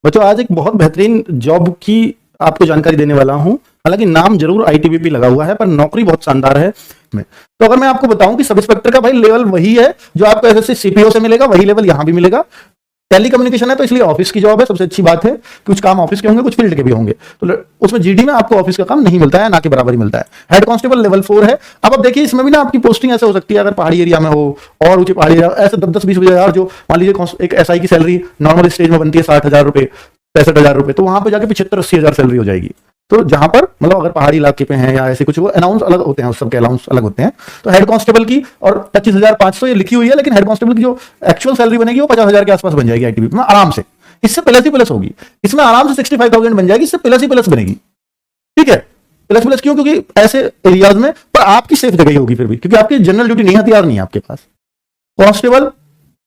बच्चों आज एक बहुत बेहतरीन जॉब की आपको जानकारी देने वाला हूं। हालांकि नाम जरूर आईटीबीपी लगा हुआ है पर नौकरी बहुत शानदार है। तो अगर मैं आपको बताऊं कि सब इंस्पेक्टर का भाई लेवल वही है जो आपको एसएससी सीपीओ से मिलेगा, वही लेवल यहां भी मिलेगा। टेली कम्युनिकेशन है तो इसलिए ऑफिस की जॉब है। सबसे अच्छी बात है कुछ काम ऑफिस के होंगे, कुछ फील्ड के भी होंगे। तो उसमें जीडी में आपको ऑफिस का काम नहीं मिलता है, ना के बराबर ही मिलता है। हेड कांस्टेबल लेवल 4 है। अब आप देखिए इसमें भी ना आपकी पोस्टिंग ऐसे हो सकती है, अगर पहाड़ी एरिया में हो और ऊंचे पहाड़ी एरिया ऐसे 10-20 जो मान लीजिए एक एसआई की सैलरी नॉर्मल स्टेज में बनती है 60,000 रुपए, 65,000 रुपए, तो वहां पर जाके 75-80,000 सैलरी हो जाएगी। तो जहां पर मतलब अगर पहाड़ी इलाके पे हैं या ऐसे कुछ, वो अनाउंस अलग होते हैं, उस सबके अनाउंस अलग होते हैं। तो हेड कांस्टेबल की और 25,500 ये लिखी हुई है, लेकिन हेड कांस्टेबल की जो एक्चुअल सैलरी बनेगी वो 50,000 के आसपास बन जाएगी आईटीबीपी में आराम से। इससे प्लस ही प्लस होगी, इसमें आराम से 65,000 बन जाएगी, इससे प्लस ही प्लस बनेगी। ठीक है, प्लस प्लस क्यों? क्योंकि ऐसे एरियाज में पर आपकी सेफ जगह ही होगी फिर भी, क्योंकि आपकी जनरल ड्यूटी नहीं, हथियार नहीं है आपके पास। कांस्टेबल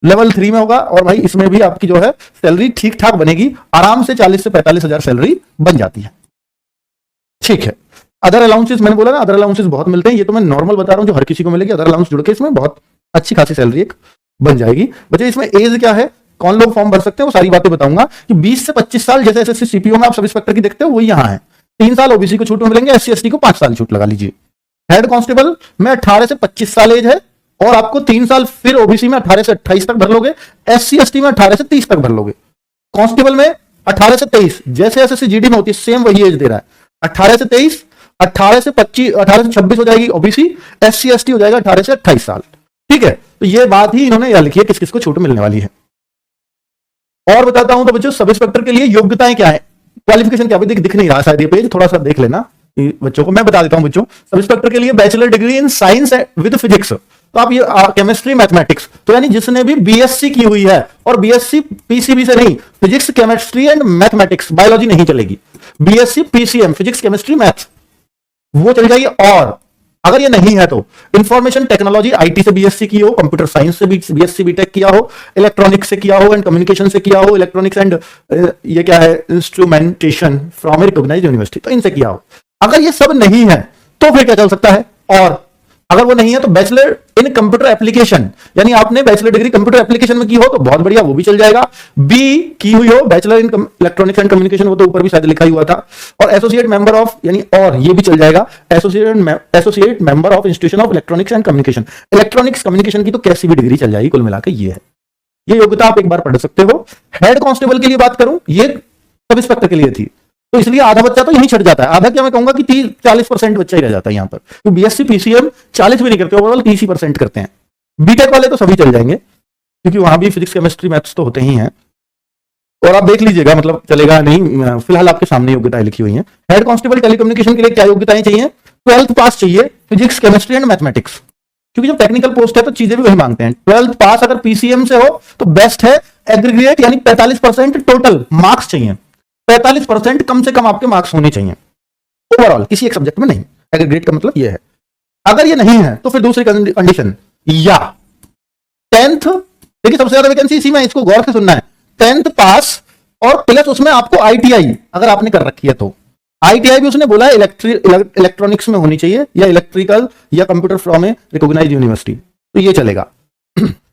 लेवल 3 में होगा और भाई इसमें भी आपकी जो है सैलरी ठीक ठाक बनेगी, आराम से 40 से 45,000 सैलरी बन जाती है। ठीक है, अदर अलाउंसेस मैंने बोला ना, अदर अलाउंसेस बहुत मिलते हैं। ये तो मैं नॉर्मल बता रहा हूं जो हर किसी को मिलेगी। अदर अलाउंस जुड़ के इसमें बहुत अच्छी खासी सैलरी एक बन जाएगी। बच्चे इसमें एज क्या है, कौन लोग फॉर्म भर सकते हैं, वो सारी बातें बताऊंगा। कि 20 से 25 साल जैसे एसएससी सीपीओ में आप सब इंस्पेक्टर की देखते हो वही यहां है। 3 साल ओबीसी को छूट में मिलेंगे, एससी एसटी को 5 साल छूट लगा लीजिए। हेड कांस्टेबल में 18 से 25 साल एज है और आपको 3 साल फिर ओबीसी में 18 से 28 तक भर लोगे, एससी एसटी में 18 से 30 तक भर लोगे। कांस्टेबल में 18 से 23 जैसे एसएससी जीडी में होती है, सेम वही एज दे रहा है। 18 से 23, 18 से 25, 18 से 26 हो जाएगी ओबीसी, एससी एसटी हो जाएगा 18 से 28 साल। ठीक है, तो ये बात ही इन्होंने यह लिखी है किस किस को छूट मिलने वाली है। और बताता हूं तो बच्चों सब इंस्पेक्टर के लिए योग्यताएं क्या है, क्वालिफिकेशन क्या है। दिख नहीं रहा शायद ये पेज, थोड़ा सा देख लेना बच्चों को। मैं बता देता हूं बच्चों, सब इंस्पेक्टर के लिए bachelor degree in science with physics. तो आप ये केमिस्ट्री मैथमेटिक्स, तो यानी जिसने भी बीएससी की हुई है, और बीएससी पीसीबी से नहीं, physics chemistry and mathematics, biology नहीं चलेगी। BSc PCM physics chemistry math वो चल जाएगी। और अगर ये नहीं है तो इंफॉर्मेशन टेक्नोलॉजी आईटी से बीएससी की हो, कंप्यूटर साइंस से बीएससी बीटेक किया हो, इलेक्ट्रॉनिक्स से किया हो एंड कम्युनिकेशन से किया हो, इलेक्ट्रॉनिक्स एंड ये क्या है instrumentation from a recognised university, तो इनसे किया हो। अगर ये सब नहीं है तो फिर क्या चल सकता है? और अगर वो नहीं है तो बैचलर इन कंप्यूटर एप्लीकेशन, यानी आपने बैचलर डिग्री कंप्यूटर एप्लीकेशन में की हो तो बहुत बढ़िया, वो भी चल जाएगा। बी की हुई हो bachelor in electronics and communication, वो तो ऊपर भी शायद लिखा ही हुआ था। और एसोसिएट मेंबर ऑफ, यानी और ये भी चल जाएगा, associate member of institution of electronics and communication. Electronics communication की तो कैसी भी डिग्री चल जाएगी, कुल मिलाकर ये है। ये योग्यता आप एक बार पढ़ सकते हो। हेड कांस्टेबल के लिए बात करूं, ये सब इंस्पेक्टर के लिए थी, तो इसलिए आधा बच्चा तो यहीं छट जाता है। आधा क्या मैं कहूंगा कि 30-40% बच्चा ही रह जाता है यहां पर। तो बीएससी पीसीएम 40 भी नहीं करते, ओवरऑल 30% करते हैं। बीटेक वाले तो सभी चल जाएंगे क्योंकि वहां भी फिजिक्स केमिस्ट्री मैथ्स तो होते ही हैं। और आप देख लीजिएगा, मतलब चलेगा नहीं, फिलहाल आपके सामने योग्यताएं लिखी हुई हैं। हेड कांस्टेबल टेलीकम्युनिकेशन के लिए क्या योग्यताएं चाहिए? 12th पास चाहिए, फिजिक्स केमिस्ट्री एंड मैथमेटिक्स, क्योंकि जब टेक्निकल पोस्ट है तो चीजें भी वही मांगते हैं। 12th पास अगर पीसीएम से हो तो बेस्ट है। एग्रीगेट यानी 45% टोटल मार्क्स चाहिए, 45% कम से कम आपके मार्क्स होने चाहिए ओवरऑल, किसी एक सब्जेक्ट में नहीं। एग्रीगेट का मतलब यह है। अगर ये नहीं है तो फिर दूसरी कंडीशन, या 10th, देखिए सबसे ज्यादा वैकेंसी इसी में, इसको गौर से सुनना है। 10th पास और प्लस उसमें आपको आईटीआई अगर आपने कर रखी है तो आईटीआई भी उसने बोला है इलेक्ट्रॉनिक्स में होनी चाहिए, या इलेक्ट्रिकल या computer from a recognised university, तो ये चलेगा।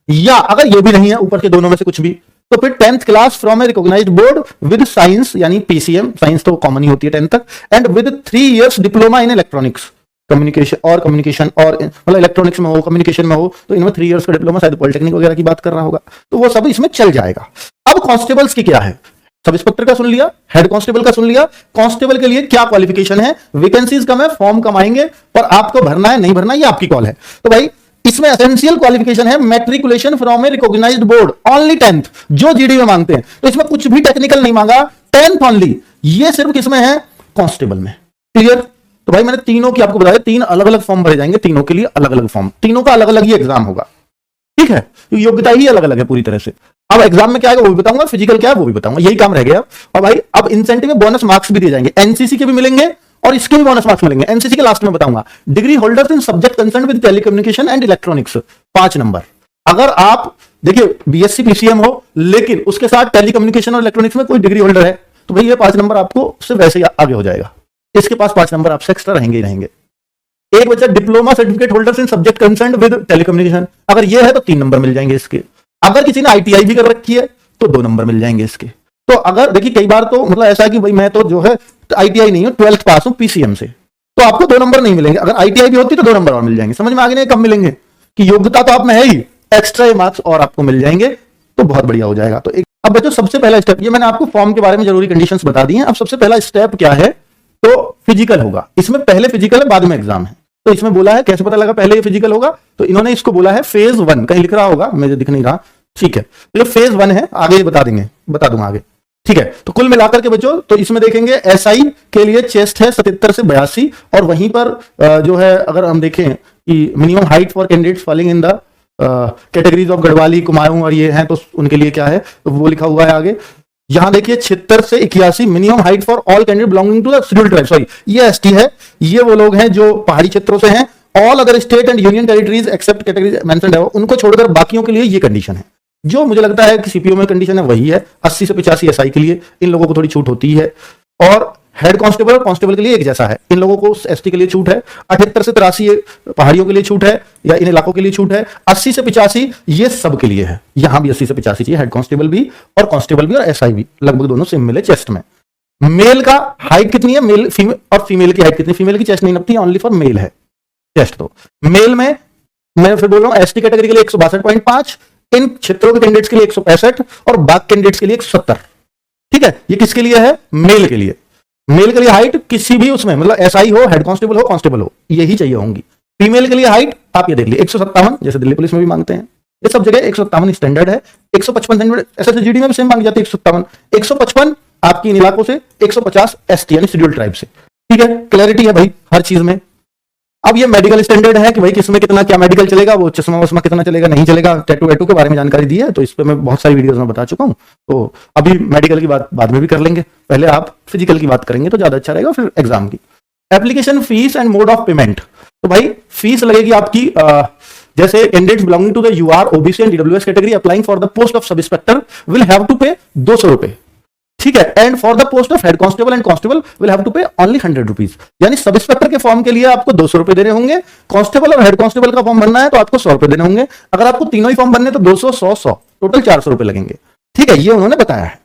या अगर ये भी नहीं है, ऊपर के दोनों में से कुछ भी, तो फिर 10th class from a recognised board with science, यानी पीसीएम, साइंस तो कॉमन ही होती है 10th तक, and with 3 years diploma in electronics communication और मतलब इलेक्ट्रॉनिक्स में हो, कम्युनिकेशन में हो, तो इनमें 3 years का डिप्लोमा, शायद पॉलिटेक्निक वगैरह की बात कर रहा होगा, तो वो सब इसमें चल जाएगा। अब कांस्टेबल्स की क्या है? सब इंस्पेक्टर का सुन लिया, हेड कांस्टेबल का सुन लिया। कांस्टेबल के लिए क्या क्वालिफिकेशन है? वैकेंसीज कम है, फॉर्म कम आएंगे, और आपको भरना है नहीं भरना ये आपकी कॉल है। तो भाई इसमें एसेंशियल क्वालिफिकेशन है matriculation from a recognised board, only 10th, जो जीडी में मांगते हैं। तो इसमें कुछ भी टेक्निकल नहीं मांगा, 10th ओनली। ये सिर्फ किसमें है? कांस्टेबल में। क्लियर? तो भाई मैंने तीनों की आपको बताया, 3 अलग अलग फॉर्म भरे जाएंगे, तीनों के लिए अलग अलग फॉर्म, तीनों का अलग अलग ही एग्जाम होगा। ठीक है, योग्यता ही अलग अलग है पूरी तरह से। अब एग्जाम में क्या आएगा वो भी बताऊंगा, फिजिकल क्या है वो भी बताऊंगा, यही काम रह गया। और भाई अब इंसेंटिव में बोनस मार्क्स भी दिए जाएंगे, एनसीसी के भी मिलेंगे और इसके भी बोनस मार्क्स मिलेंगे। एनसीसी के लास्ट में बताऊंगा। Degree holders in subject concern with telecommunication and electronics 5 number. अगर आप देखिए बीएससी पीसीएम हो लेकिन उसके साथ टेलीकम्युनिकेशन और इलेक्ट्रॉनिक्स में कोई डिग्री होल्डर है, तो भाई ये 5 नंबर आपको सिर्फ वैसे ही आगे हो जाएगा, इसके पास 5 नंबर आपसे एक्स्ट्रा रहेंगे ही रहेंगे। एक बच्चा diploma certificate holders in subject concern with telecommunication, अगर ये है तो 3 नंबर मिल जाएंगे इसके। अगर किसी ने आईटीआई भी कर रखी है तो 2 नंबर मिल जाएंगे इसके। तो अगर देखिए कई बार तो मतलब ऐसा है कि भाई मैं तो जो है आईटीआई नहीं हूं, 12th पास हूं पीसीएम से, तो आपको 2 नंबर नहीं मिलेंगे। अगर आईटीआई भी होती तो 2 नंबर और मिल जाएंगे। समझ में आगे नहीं कब मिलेंगे कि योग्यता तो आप में है ही, एक्स्ट्रा मार्क्स और आपको मिल जाएंगे, तो बहुत बढ़िया हो जाएगा। तो अब बच्चों सबसे पहला स्टेप, ये मैंने आपको फॉर्म के बारे में जरूरी कंडीशंस बता दी हैं। अब सबसे पहला स्टेप क्या है, तो फिजिकल होगा। इसमें पहले फिजिकल है, बाद में एग्जाम है। तो इसमें बोला है, कैसे पता लगा पहले ये फिजिकल होगा, तो इन्होंने इसको बोला है फेज 1, कहीं लिख रहा होगा, मुझे दिख नहीं रहा, ठीक है। तो ये फेज 1 है, आगे बता देंगे, बता दूंगा आगे, ठीक है। तो कुल मिलाकर के बच्चों, तो इसमें देखेंगे एसआई के लिए चेस्ट है 77 से 82, और वहीं पर जो है अगर हम देखें कि minimum height for candidates falling in the categories of Garhwali, Kumaon और ये हैं, तो उनके लिए क्या है, तो वो लिखा हुआ है आगे। यहां देखिए 76 से 81 minimum height for all candidate belonging to the scheduled tribe, sorry ये एसटी है, ये वो लोग हैं जो पहाड़ी क्षेत्रों से हैं। All other state and union territories except categories mentioned है, उनको छोड़कर बाकियों के लिए ये कंडीशन है। जो मुझे लगता है कि सीपीओ में कंडीशन है वही है, 80 से 85 एसआई के लिए इन लोगों को थोड़ी छूट होती है, और हेड कांस्टेबल और कांस्टेबल के लिए एक जैसा है। इन लोगों को एसटी के लिए छूट है, 78 से 83 पहाड़ियों के लिए छूट है या इन इलाकों के लिए छूट है, 80 से 85 ये सब के लिए है। यहां भी 80 से 85 चाहिए, हेड कांस्टेबल भी और कांस्टेबल भी और एसआई भी, लगभग दोनों सेम मिले चेस्ट में। मेल का हाइट कितनी है, मेल फीमेल, और फीमेल की हाइट कितनी, फीमेल की चेस्ट नहीं नपती, ओनली फॉर मेल है चेस्ट। तो मेल में मैं फिर बोल रहा हूं एसटी कैटेगरी के लिए 162.5, इन क्षेत्रों के कैंडिडेट्स के लिए 165 और बाकी कैंडिडेट्स के लिए 170, ठीक है। ये किसके लिए है, मेल के लिए। मेल के लिए हाइट किसी भी उसमें, मतलब एसआई हो, हेड कांस्टेबल हो, कांस्टेबल हो, यही चाहिए होंगी। फीमेल के लिए हाइट आप ये देख लीजिए 157, जैसे दिल्ली पुलिस में भी मांगते हैं, ये सब जगह 157 स्टैंडर्ड है। 155 सेंटीमीटर एसएसजीडी में भी सेम मांगी जाती है 157, 155 आपकी इन इलाकों से, 150 एसटी यानी शेड्यूल्ड ट्राइब से, ठीक है। क्लैरिटी है भाई हर चीज में। अब ये मेडिकल स्टैंडर्ड है कि भाई किसमें कितना क्या मेडिकल चलेगा, वो चश्मा वश्मा कितना चलेगा नहीं चलेगा, टैटू वैटू के बारे में जानकारी दी है, तो इस पे मैं बहुत सारी वीडियोस में बता चुका हूं। तो अभी मेडिकल की बात बाद में भी कर लेंगे, पहले आप फिजिकल की बात करेंगे तो ज्यादा अच्छा रहेगा, फिर एग्जाम की। Application fees and mode of payment, तो भाई फीस लगेगी आपकी जैसे candidates belonging to the UR, OBC and EWS category applying for the post of sub inspector will have to pay 200 रुपए, ठीक है। And for the post of head constable and constable will have to pay only 100 rupees, यानी sub inspector के form के लिए आपको 200 रुपए देने होंगे, कांस्टेबल और हेड कांस्टेबल का फॉर्म भरना है तो आपको 100 रुपए देने होंगे। अगर आपको तीनों ही फॉर्म भरने तो 200, 100, 100, टोटल 400 रुपए लगेंगे, ठीक है। ये उन्होंने बताया है।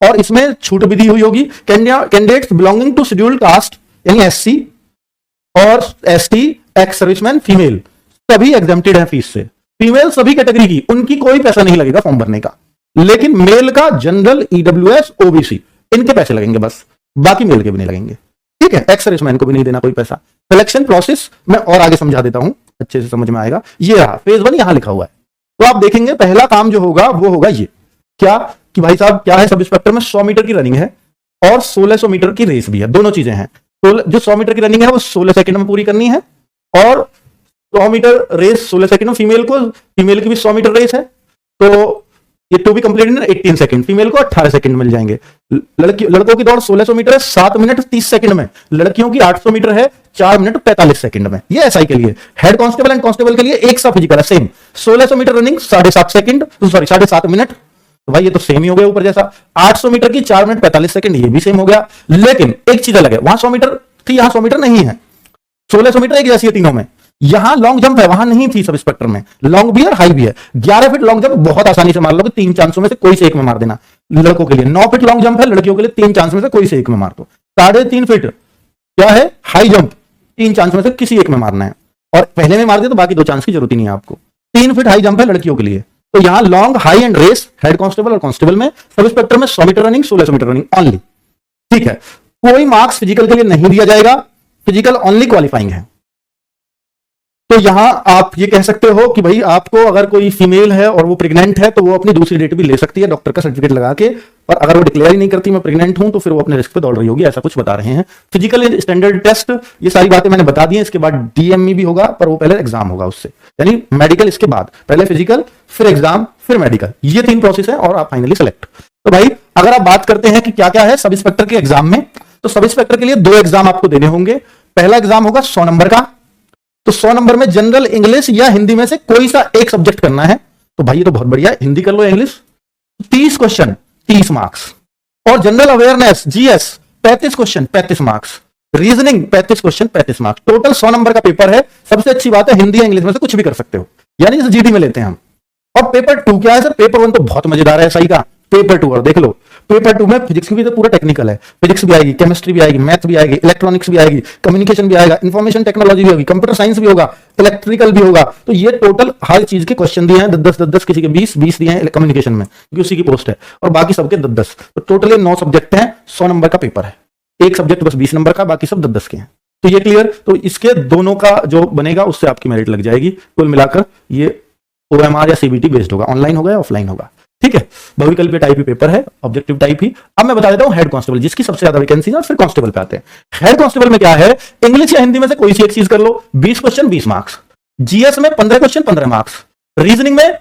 और इसमें छूट भी दी हुई होगी, candidates belonging to scheduled caste यानी एससी और एसटी, एक्स सर्विसमैन, फीमेल सभी एग्जेम्प्टेड है फीस से। फीमेल सभी कैटेगरी की, उनकी कोई पैसा नहीं लगेगा फॉर्म भरने का, लेकिन मेल का जनरल, ईडब्ल्यूएस, ओबीसी इनके पैसे लगेंगे बस, बाकी मेल के भी नहीं लगेंगे, ठीक है। एक्स सर्विसमैन को भी नहीं देना कोई पैसा। सिलेक्शन प्रोसेस मैं और आगे समझा देता हूं, अच्छे से समझ में आएगा। ये रहा फेज 1, यहां लिखा हुआ है। तो आप देखेंगे पहला काम जो होगा वो होगा ये, क्या कि भाई साहब क्या है, सब इंस्पेक्टर में 100 मीटर की रनिंग है और 1600 मीटर की रेस भी है, दोनों चीजें हैं। जो 100 मीटर की रनिंग है वो 16 सेकंड में पूरी करनी है, और 100 मीटर रेस 16 सेकंड में फीमेल की भी 100 मीटर रेस है, तो ये to be complete in 18 second, female को 18 सेकंड मिल जाएंगे। लड़कों की दौड़ 1600 मीटर है 7 मिनट 30 सेकंड में, लड़कियों की 800 मीटर है 4 मिनट 45 सेकंड में। ये एसआई के लिए। हेड कांस्टेबल एंड कांस्टेबल के लिए एक सा फिजिकल है same, 1600 metre running 7.5 second, sorry 7.5 minute, तो भाई ये तो सेम ही हो गया ऊपर जैसा। 800 मीटर की 4 मिनट 45 सेकंड, ये भी सेम हो गया। लेकिन एक चीज अलग है, वहां 100 मीटर थी, यहां 100 मीटर नहीं है। 1600 मीटर एक जैसी है तीनों में, यहां लॉन्ग जंप है, वहां नहीं थी सब इंस्पेक्टर में, लॉन्ग भी और हाई भी है। 11 फीट लॉन्ग जंप बहुत आसानी से मार लोगे, 3 चांसों में से कोई से एक में मार देना लड़कों के लिए। 9 फीट लॉन्ग जंप है, लड़कियों के लिए 3 चांस में से कोई से एक में मार दो। 3.5 फीट क्या है, हाई जंप, 3 चांस में से किसी एक में मारना है, और पहले में मार दे तो बाकी 2 चांस की जरूरत ही नहीं है आपको। 3 फीट हाई जंप है लड़कियों के लिए। तो यहां long, high and race head constable और कांस्टेबल में, सब इंस्पेक्टर में 100 metre running 1600 metre running only, ठीक है। कोई मार्क्स फिजिकल के लिए नहीं दिया जाएगा, फिजिकल ओनली क्वालिफाइंग है। तो यहां आप ये कह सकते हो कि भाई आपको अगर कोई फीमेल है और वो प्रेग्नेंट है तो वो अपनी दूसरी डेट भी ले सकती है डॉक्टर का सर्टिफिकेट लगा के, और अगर वो डिक्लेयर ही नहीं करती मैं प्रेग्नेंट हूं तो फिर वो अपने रिस्क पे दौड़ रही होगी, ऐसा कुछ बता रहे हैं। फिजिकल स्टैंडर्ड टेस्ट, ये सारी बातें मैंने बता दी हैं। इसके बाद डीएमई भी होगा, पर वो पहले एग्जाम होगा उससे, यानी मेडिकल इसके बाद, पहले फिजिकल फिर एग्जाम फिर मेडिकल, ये 3 प्रोसेस है और आप फाइनली सेलेक्ट। तो भाई अगर आप बात करते हैं कि क्या क्या है सब इंस्पेक्टर के एग्जाम में, तो सब इंस्पेक्टर के लिए 2 एग्जाम आपको देने होंगे। पहला एग्जाम होगा 100 नंबर का, तो 100 नंबर में जनरल, इंग्लिश या हिंदी में से कोई सा एक सब्जेक्ट करना है। तो भाई ये तो बहुत बढ़िया है, हिंदी कर लो, इंग्लिश। 30 क्वेश्चन 30 मार्क्स, और general awareness GS 35 question 35 marks, reasoning 35 question 35 marks, total 100 number का पेपर है। सबसे अच्छी बात है हिंदी या इंग्लिश में से कुछ भी कर सकते हो, यानी जैसे जीडी में लेते हैं हम। और पेपर 2 क्या है सर, पेपर 1 तो बहुत मजेदार है एसआई का, पेपर 2 और देख लो, पेपर 2 में फिजिक्स की भी तो पूरा टेक्निकल है, फिजिक्स भी आएगी, केमिस्ट्री भी आएगी, मैथ भी आएगी, इलेक्ट्रॉनिक्स भी आएगी, कम्युनिकेशन भी आएगा, इंफॉर्मेशन टेक्नोलॉजी भी होगी, कंप्यूटर साइंस भी होगा, इलेक्ट्रिकल भी होगा। तो ये टोटल हर चीज के क्वेश्चन दिए हैं 10-10, किसी के 20 दिए हैं कम्युनिकेशन में, क्योंकि उसी की पोस्ट है, और बाकी सबके 10-10। तो टोटली 9 सब्जेक्ट हैं, 100 नंबर का पेपर है, एक सब्जेक्ट बस 20 नंबर का, बाकी सब 10-10 के हैं। तो ये क्लियर, तो इसके दोनों का जो बनेगा उससे आपकी मेरिट लग जाएगी। कुल मिलाकर ये OMR या CBT बेस्ड होगा, ऑनलाइन होगा या ऑफलाइन होगा, ठीक है। बहुविकल्पीय टाइप ही पेपर है, ऑब्जेक्टिव टाइप ही। अब मैं बता देता हूं हेड कांस्टेबल, जिसकी सबसे ज्यादा वैकेंसी है, और फिर कांस्टेबल पे आते हैं। हेड कांस्टेबल में क्या है, इंग्लिश या हिंदी में से कोई सी एक चीज कर लो, 20 क्वेश्चन 20 मार्क्स, जीएस में 15 क्वेश्चन 15 मार्क्स, रीजनिंग में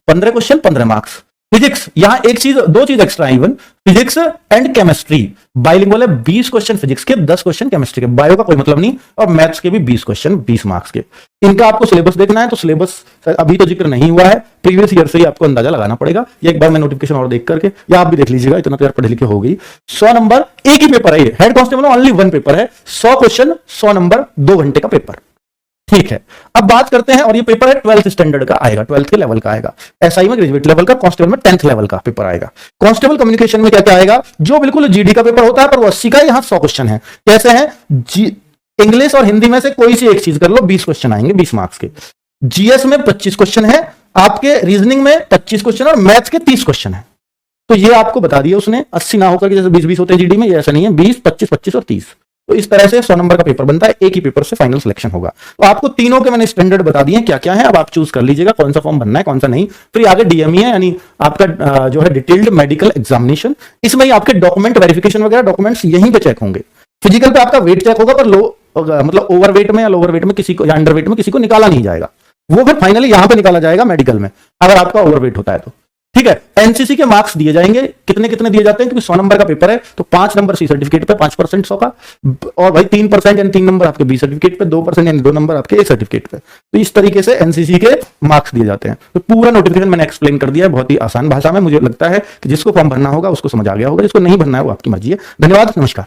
15 क्वेश्चन 15 मार्क्स, फिजिक्स यहां एक चीज, 2 चीज extra, even physics and chemistry bilingual है, 20 क्वेश्चन फिजिक्स के, 10 क्वेश्चन केमिस्ट्री के, बायो का कोई मतलब नहीं, और मैथ्स के भी 20 क्वेश्चन 20 मार्क्स के। इनका आपको सिलेबस देखना है, तो सिलेबस अभी तो जिक्र नहीं हुआ है, प्रीवियस ईयर से ही आपको अंदाजा लगाना पड़ेगा। ये एक बार मैं नोटिफिकेशन और देख करके, या आप भी देख लीजिएगा, इतना तो यार पढ़े लिखे हो गई। 100 नंबर एक ही पेपर है, ये हेड कांस्टेबल में ओनली 1 पेपर है, 100 क्वेश्चन 100 नंबर, 2 घंटे का पेपर, ठीक है। अब बात करते हैं, और ये पेपर है 12th स्टैंडर्ड का आएगा, 12th के लेवल का आएगा, एसआई में ग्रेजुएट लेवल का, कांस्टेबल में 10th लेवल का पेपर आएगा। कांस्टेबल कम्युनिकेशन में क्या क्या आएगा, जो बिल्कुल जीडी का पेपर होता है, पर वो 80 का, यहां 100 क्वेश्चन है। कैसे हैं, इंग्लिश और हिंदी में से कोई सी एक चीज कर लो, 20 क्वेश्चन आएंगे 20 मार्क्स के। जीएस में 25 क्वेश्चन है आपके, रीजनिंग में 25 क्वेश्चन, और मैथ्स के 30 क्वेश्चन है। तो ये आपको बता दिया उसने, 80 ना होकर के जैसे 20-20 होते हैं जीडी में, ये ऐसा नहीं है, 20, 25, 25 और 30। तो इस तरह से 100 नंबर का पेपर बनता है, एक ही पेपर से फाइनल सिलेक्शन होगा। तो आपको तीनों के मैंने स्टैंडर्ड बता दिए क्या क्या है, अब आप चूज कर लीजिएगा कौन सा फॉर्म भरना है, कौन सा नहीं। फिर आगे डीएमई है, यानी आपका जो है डिटेल्ड मेडिकल एग्जामिनेशन, इसमें ही आपके डॉक्यूमेंट वेरिफिकेशन वगैरह डॉक्यूमेंट्स यहीं पे चेक होंगे। फिजिकल पे आपका वेट चेक होगा, पर मतलब ओवरवेट में या लोअर वेट में किसी को, या अंडरवेट में किसी को निकाला नहीं जाएगा, वो फिर फाइनली यहां पे निकाला जाएगा मेडिकल में, अगर आपका ओवरवेट होता है तो, ठीक है। एनसीसी के मार्क्स दिए जाएंगे, कितने कितने दिए जाते हैं, क्योंकि 100 नंबर का पेपर है, तो 5 नंबर सी सर्टिफिकेट पे, 5% 100 का, और भाई 3% यानी 3 नंबर आपके बी सर्टिफिकेट पे, 2% यानी 2 नंबर आपके ए सर्टिफिकेट पे। तो इस तरीके से एनसीसी के मार्क्स दिए जाते हैं। तो पूरा नोटिफिकेशन मैंने एक्सप्लेन कर दिया है बहुत ही आसान भाषा में। मुझे लगता है कि जिसको फॉर्म भरना होगा उसको समझ आ गया होगा, जिसको नहीं भरना है वो आपकी मर्जी है। धन्यवाद, नमस्कार।